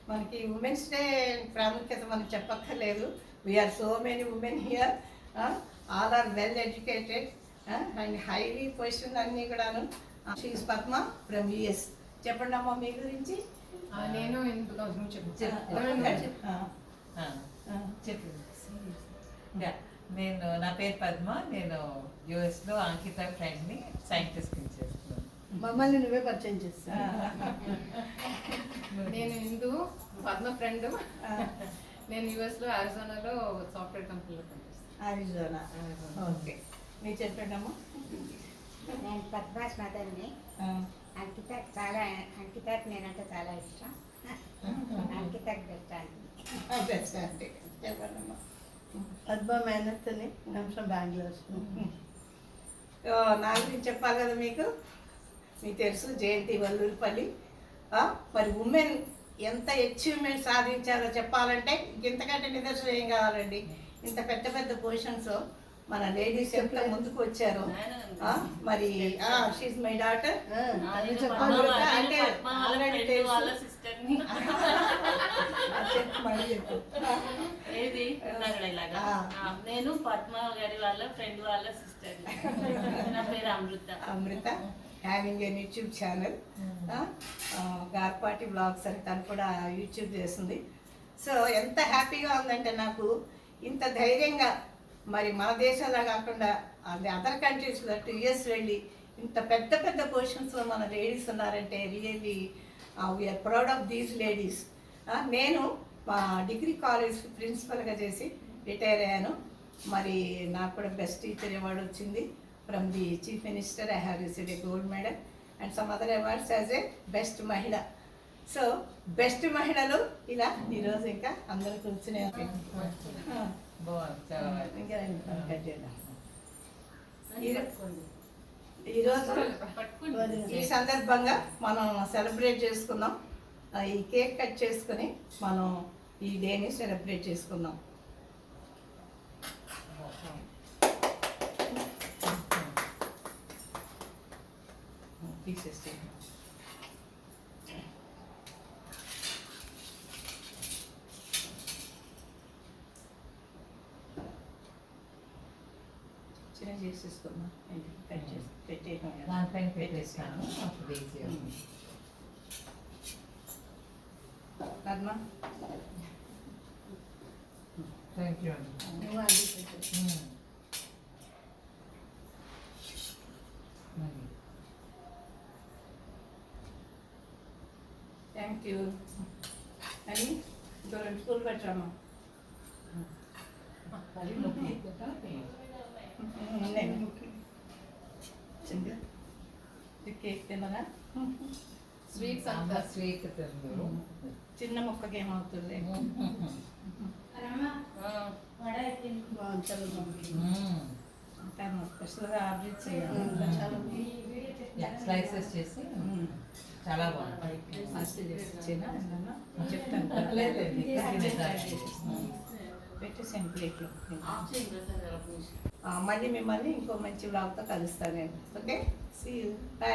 మనకి women's day ప్రాముఖ్యత మనం చెప్పక్కర్లేదు. We are so many women here, all are well educated and highly position అన్నీ కూడాను. She is Padma from US. చెప్పండి అమ్మా మీ గురించి. నేను నేను నా పేరు పద్మ. నేను యుఎస్లో అంకిత ఫ్రెండ్ని సైంటిస్ట్ చేస్తున్నాను. మమ్మల్ని నువ్వే పరిచయం చేస్తా. నేను హిందూ పద్మ ఫ్రెండ్. నేను యుఎస్లో అరిజోనాలో సాఫ్ట్వేర్ కంపెనీలో పనిచేస్తాను. Arizona, okay. మీరు చెప్పండి అమ్మా. నేను పద్మాస్ మదర్ని. అంకితకి నేనంటే చాలా ఇష్టం. అంకితకి బెస్ట్ అంటే చెప్పండి అమ్మా. పద్మ మేనత్తని అంశం బెంగళూరు. నా గురించి చెప్పాలి కదా మీకు తెలుసు జయంతి వల్లూరుపల్లి. మరి ఉమెన్ ఎంత అచీవ్మెంట్ సాధించారో చెప్పాలంటే ఇంతకంటే నిదర్శనం ఏం కావాలండి. ఇంత పెద్ద పెద్ద పొజిషన్స్ మన లేడీస్ ఎంత ముందుకు వచ్చారు. మరి షీఈ్ మై డాటర్ అంటే ఆల్రెడీ తెలుసు. నేను పద్మ గారి వాళ్ళ ఫ్రెండ్ వాళ్ళ సిస్టర్. నా పేరు అమృత. Having an YouTube channel గార్పాటి blogs అని తను కూడా యూట్యూబ్ చేస్తుంది. సో ఎంత హ్యాపీగా ఉందంటే నాకు ఇంత ధైర్యంగా మరి మన దేశంలో కాకుండా అదర్ కంట్రీస్లో యుఎస్ వెళ్ళి ఇంత పెద్ద పెద్ద పొజిషన్స్లో మన లేడీస్ ఉన్నారంటే really we are proud of these ladies. నేను మా డిగ్రీ కాలేజ్ ప్రిన్సిపల్గా చేసి రిటైర్ అయ్యాను. మరి నాకు కూడా బెస్ట్ టీచర్ అవార్డు వచ్చింది from the chief minister. I have received a gold medal and some other awards as a best మహిళ. సో బెస్ట్ మహిళలు ఇలా ఈరోజు ఇంకా అందరూ కూర్చునే ఈరోజు ఈ సందర్భంగా మనం సెలబ్రేట్ చేసుకున్నాం. ఈ కేక్ కట్ చేసుకుని మనం ఈ డేని సెలబ్రేట్ చేసుకున్నాం. తీసేస్తే చిన్న చేసేసుకున్నాం. కట్ చేసి దానిపైన పెట్టేస్తాను. పద్మ థ్యాంక్ యూ అండి. థ్యాంక్ యూ అని ఇంకో 2 స్కూల్ పెట్టాము. కేక్ తిన్నదా? స్వీట్స్ అంతా స్వీట్ చిన్న మొక్కకి ఏమవుతుంది. స్పెషల్గా ఆర్డర్ చేయాలి. స్లైసెస్ చేసి చాలా బాగుంది. చెప్తాను పెట్టేసాను ప్లేట్లో. మళ్ళీ మిమ్మల్ని ఇంకో మంచి బ్లాగ్తో కలుస్తాను నేను. Okay, see you, bye.